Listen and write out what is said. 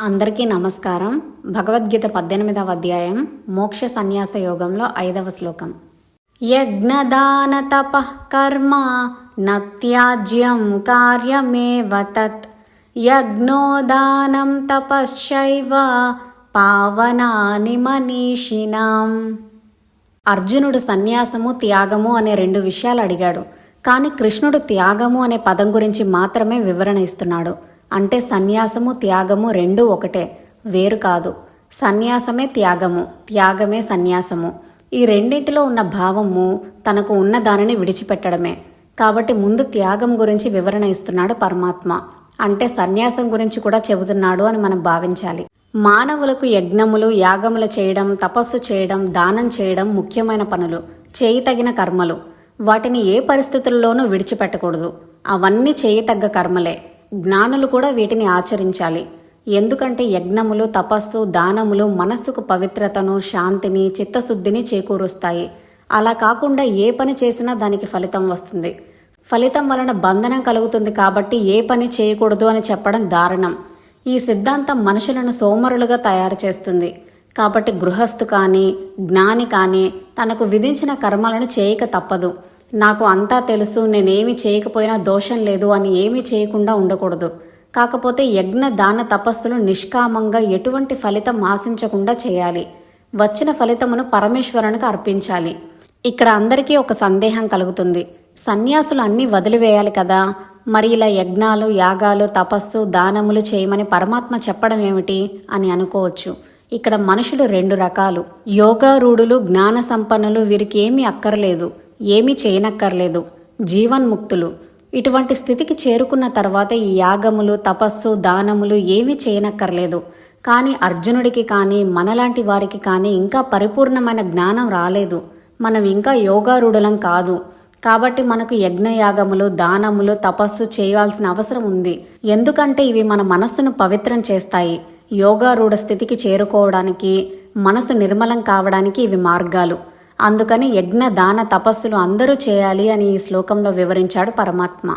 అందరికీ నమస్కారం. భగవద్గీత 18వ అధ్యాయం మోక్ష సన్యాస యోగంలో 5వ శ్లోకం. యజ్ఞదాన తపః కర్మ నత్యాజ్యం కార్యమేవ తత్ యజ్ఞోదానం తపశ్చైవ పావనాని మనీషిణాం. అర్జునుడు సన్యాసము త్యాగము అనే 2 విషయాలు అడిగాడు. కానీ కృష్ణుడు త్యాగము అనే పదం గురించి మాత్రమే వివరణ ఇస్తున్నాడు. అంటే సన్యాసము త్యాగము రెండూ ఒకటే, వేరు కాదు. సన్యాసమే త్యాగము, త్యాగమే సన్యాసము. ఈ రెండింటిలో ఉన్న భావము తనకు ఉన్న దానిని విడిచిపెట్టడమే. కాబట్టి ముందు త్యాగం గురించి వివరణ ఇస్తున్నాడు పరమాత్మ. అంటే సన్యాసం గురించి కూడా చెబుతున్నాడు అని మనం భావించాలి. మానవులకు యజ్ఞములు యాగములు చేయడం, తపస్సు చేయడం, దానం చేయడం ముఖ్యమైన పనులు, చేయతగిన కర్మలు. వాటిని ఏ పరిస్థితుల్లోనూ విడిచిపెట్టకూడదు. అవన్నీ చేయతగ్గ కర్మలే. జ్ఞానులు కూడా వీటిని ఆచరించాలి. ఎందుకంటే యజ్ఞములు తపస్సు దానములు మనస్సుకు పవిత్రతను, శాంతిని, చిత్తశుద్ధిని చేకూరుస్తాయి. అలా కాకుండా ఏ పని చేసినా దానికి ఫలితం వస్తుంది. ఫలితం వలన బంధనం కలుగుతుంది. కాబట్టి ఏ పని చేయకూడదు అని చెప్పడం దారుణం. ఈ సిద్ధాంతం మనుషులను సోమరులుగా తయారు చేస్తుంది. కాబట్టి గృహస్థు కానీ జ్ఞాని కానీ తనకు విధించిన కర్మలను చేయక తప్పదు. నాకు అంతా తెలుసు, నేనేమి చేయకపోయినా దోషం లేదు అని ఏమీ చేయకుండా ఉండకూడదు. కాకపోతే యజ్ఞ దాన తపస్సులు నిష్కామంగా ఎటువంటి ఫలితం ఆశించకుండా చేయాలి. వచ్చిన ఫలితమును పరమేశ్వరునికి అర్పించాలి. ఇక్కడ అందరికీ ఒక సందేహం కలుగుతుంది. సన్యాసులు అన్నీ వదిలివేయాలి కదా, మరి ఇలా యజ్ఞాలు యాగాలు తపస్సు దానములు చేయమని పరమాత్మ చెప్పడం ఏమిటి అని అనుకోవచ్చు. ఇక్కడ మనుషులు 2 రకాలు. యోగారూఢులు, జ్ఞాన సంపన్నులు. వీరికి ఏమీ అక్కర్లేదు, ఏమీ చేయనక్కర్లేదు, జీవన్ముక్తులు. ఇటువంటి స్థితికి చేరుకున్న తర్వాత ఈ యాగములు తపస్సు దానములు ఏమీ చేయనక్కర్లేదు. కానీ అర్జునుడికి కానీ మనలాంటి వారికి కానీ ఇంకా పరిపూర్ణమైన జ్ఞానం రాలేదు. మనం ఇంకా యోగారూఢులం కాదు. కాబట్టి మనకు యజ్ఞయాగములు దానములు తపస్సు చేయాల్సిన అవసరం ఉంది. ఎందుకంటే ఇవి మన మనస్సును పవిత్రం చేస్తాయి. యోగారూఢ స్థితికి చేరుకోవడానికి, మనసు నిర్మలం కావడానికి ఇవి మార్గాలు. అందుకని యజ్ఞ దాన తపస్సులు అందరూ చేయాలి అని ఈ శ్లోకంలో వివరించాడు పరమాత్మ.